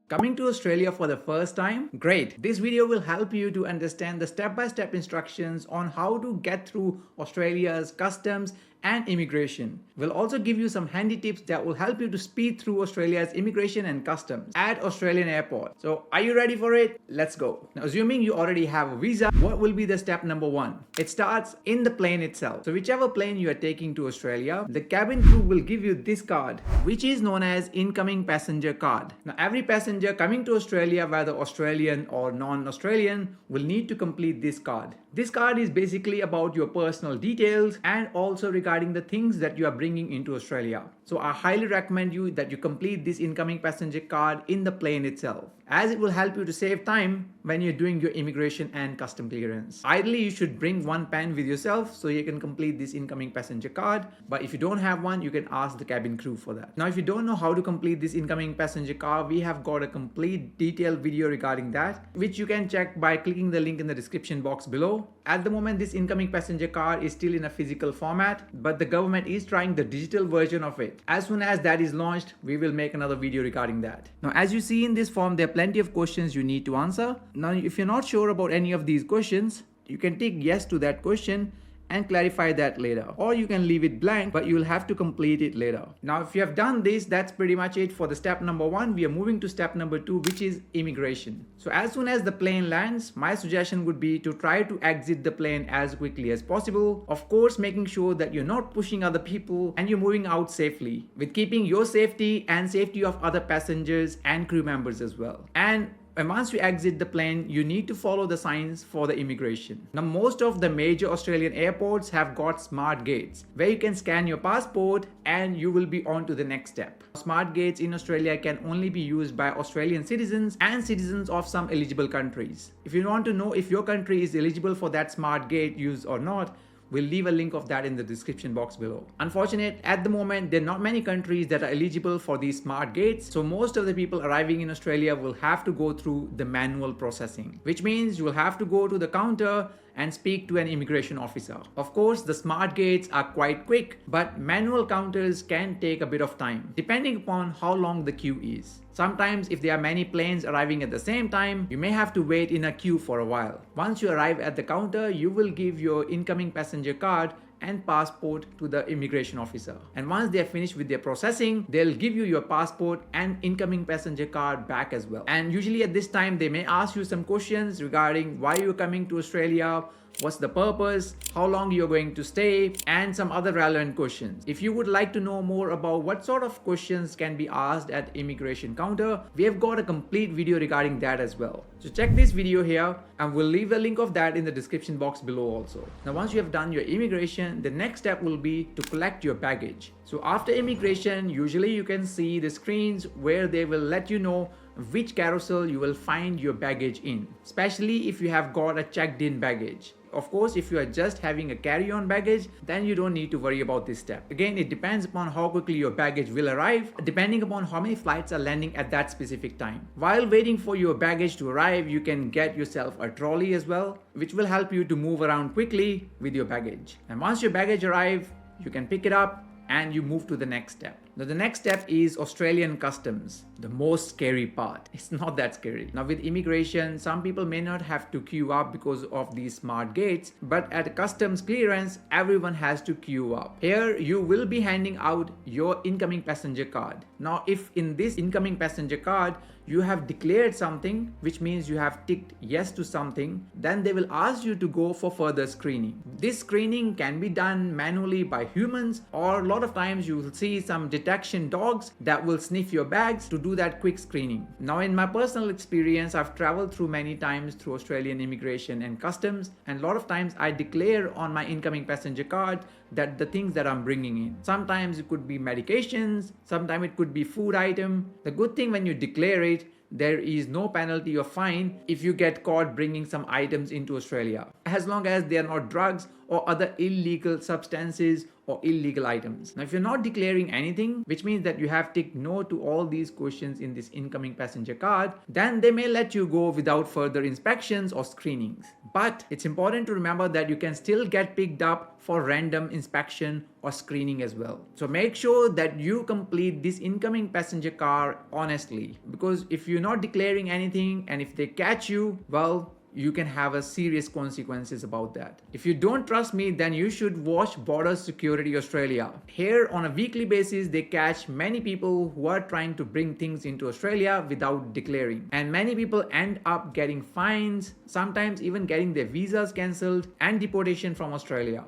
Coming to Australia for the first time? Great! This video will help you to understand the step-by-step instructions on how to get through Australia's customs and immigration. We'll also give you some handy tips that will help you to speed through Australia's immigration and customs at Australian airport. So are you ready for it? Let's go. Now, assuming you already have a visa, what will be the step number one? It starts in the plane itself. So whichever plane you are taking to Australia, the cabin crew will give you this card, which is known as incoming passenger card. Now, every passenger coming to Australia, whether Australian or non-Australian, will need to complete this card. This card is basically about your personal details and also regarding the things that you are bringing into Australia. So I highly recommend you that you complete this incoming passenger card in the plane itself, as it will help you to save time when you're doing your immigration and custom clearance. Ideally, you should bring one pen with yourself so you can complete this incoming passenger card. But if you don't have one, you can ask the cabin crew for that. Now, if you don't know how to complete this incoming passenger card, we have got a complete detailed video regarding that, which you can check by clicking the link in the description box below. At the moment, this incoming passenger card is still in a physical format, but the government is trying the digital version of it. As soon as that is launched, we will make another video regarding that. Now, as you see in this form, there are plenty of questions you need to answer. Now, if you're not sure about any of these questions, you can tick yes to that question and clarify that later, or you can leave it blank, but you will have to complete it later. Now, if you have done this, that's pretty much it for the step number one. We are moving to step number two, which is immigration. So as soon as the plane lands, my suggestion would be to try to exit the plane as quickly as possible. Of course, making sure that you're not pushing other people and you're moving out safely, with keeping your safety and safety of other passengers and crew members as well. And once you exit the plane, you need to follow the signs for the immigration. Now, most of the major Australian airports have got smart gates where you can scan your passport and you will be on to the next step. Smart gates in Australia can only be used by Australian citizens and citizens of some eligible countries. If you want to know if your country is eligible for that smart gate use or not, we'll leave a link of that in the description box below. Unfortunately, at the moment, there are not many countries that are eligible for these smart gates. So most of the people arriving in Australia will have to go through the manual processing, which means you will have to go to the counter and speak to an immigration officer. Of course, the smart gates are quite quick, but manual counters can take a bit of time, depending upon how long the queue is. Sometimes, if there are many planes arriving at the same time, you may have to wait in a queue for a while. Once you arrive at the counter, you will give your incoming passenger card and passport to the immigration officer. And once they are finished with their processing, they'll give you your passport and incoming passenger card back as well. And usually at this time, they may ask you some questions regarding why you're coming to Australia, what's the purpose, how long you're going to stay, and some other relevant questions. If you would like to know more about what sort of questions can be asked at immigration counter, we have got a complete video regarding that as well. So check this video here, and we'll leave a link of that in the description box below also. Now, once you have done your immigration, the next step will be to collect your baggage. So after immigration, usually you can see the screens where they will let you know which carousel you will find your baggage in, especially if you have got a checked in baggage. Of course, if you are just having a carry-on baggage, then you don't need to worry about this step. Again, it depends upon how quickly your baggage will arrive, depending upon how many flights are landing at that specific time. While waiting for your baggage to arrive, you can get yourself a trolley as well, which will help you to move around quickly with your baggage. And once your baggage arrives, you can pick it up and you move to the next step. Now, the next step is Australian customs, the most scary part. It's not that scary. Now, with immigration, some people may not have to queue up because of these smart gates, but at customs clearance, everyone has to queue up. Here, you will be handing out your incoming passenger card. Now, if in this incoming passenger card, you have declared something, which means you have ticked yes to something, then they will ask you to go for further screening. This screening can be done manually by humans, or a lot of times you will see some detection dogs that will sniff your bags to do that quick screening. Now, in my personal experience, I've traveled through many times through Australian immigration and customs, and a lot of times I declare on my incoming passenger card that the things that I'm bringing in. Sometimes it could be medications, sometimes it could be food item. The good thing when you declare it, there is no penalty or fine if you get caught bringing some items into Australia, as long as they are not drugs or other illegal substances or illegal items. Now, if you're not declaring anything, which means that you have ticked no to all these questions in this incoming passenger card, then they may let you go without further inspections or screenings. But it's important to remember that you can still get picked up for random inspection or screening as well. So make sure that you complete this incoming passenger car honestly, because if you're not declaring anything and if they catch you, well, you can have a serious consequences about that. If you don't trust me, then you should watch Border Security Australia. Here on a weekly basis, they catch many people who are trying to bring things into Australia without declaring. And many people end up getting fines, sometimes even getting their visas cancelled and deportation from Australia.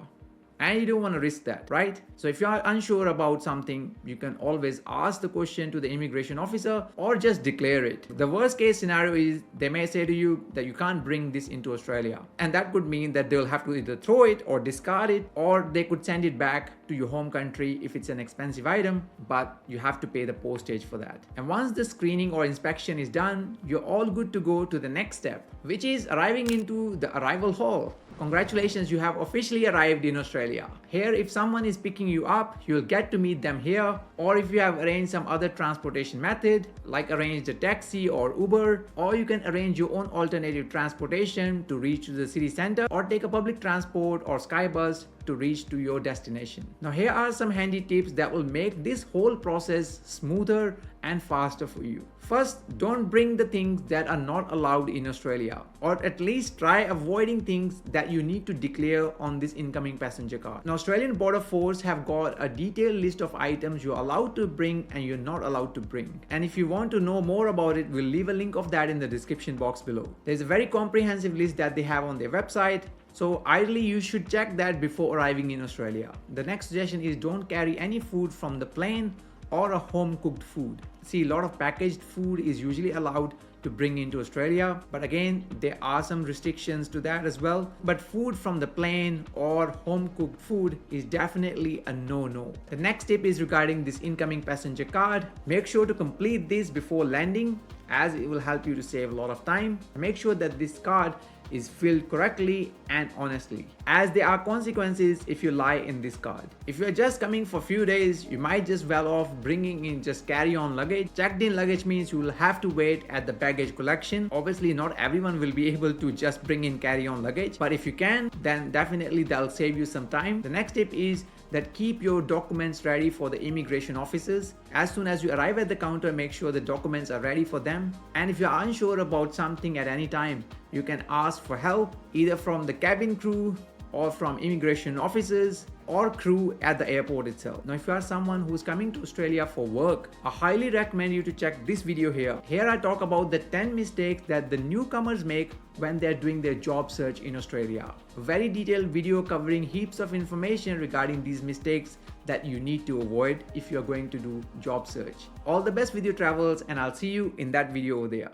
And you don't want to risk that, right? So if you are unsure about something, you can always ask the question to the immigration officer or just declare it. The worst case scenario is they may say to you that you can't bring this into Australia. And that could mean that they'll have to either throw it or discard it, or they could send it back to your home country if it's an expensive item, but you have to pay the postage for that. And once the screening or inspection is done, you're all good to go to the next step, which is arriving into the arrival hall. Congratulations, you have officially arrived in Australia. Here, if someone is picking you up, you'll get to meet them here, or if you have arranged some other transportation method, like arranged a taxi or Uber, or you can arrange your own alternative transportation to reach to the city center, or take a public transport or Skybus to reach to your destination. Now, here are some handy tips that will make this whole process smoother and faster for you. First, don't bring the things that are not allowed in Australia, or at least try avoiding things that you need to declare on this incoming passenger card. Now, Australian Border Force have got a detailed list of items you're allowed to bring and you're not allowed to bring. And if you want to know more about it, we'll leave a link of that in the description box below. There's a very comprehensive list that they have on their website. So ideally, you should check that before arriving in Australia. The next suggestion is don't carry any food from the plane or a home cooked food. See, a lot of packaged food is usually allowed to bring into Australia, but again, there are some restrictions to that as well. But food from the plane or home cooked food is definitely a no-no. The next tip is regarding this incoming passenger card. Make sure to complete this before landing, as it will help you to save a lot of time. Make sure that this card is filled correctly and honestly, as there are consequences if you lie in this card. If you're just coming for a few days, you might just well off bringing in just carry-on luggage. Checked in luggage means you will have to wait at the baggage collection. Obviously, not everyone will be able to just bring in carry-on luggage, but if you can, then definitely that'll save you some time. The next tip is that keep your documents ready for the immigration officers. As soon as you arrive at the counter, make sure the documents are ready for them. And if you're unsure about something at any time, you can ask for help either from the cabin crew or from immigration officers or crew at the airport itself. Now, if you are someone who's coming to Australia for work, I highly recommend you to check this video here. Here I talk about the 10 mistakes that the newcomers make when they're doing their job search in Australia. A very detailed video covering heaps of information regarding these mistakes that you need to avoid if you're going to do job search. All the best with your travels, and I'll see you in that video over there.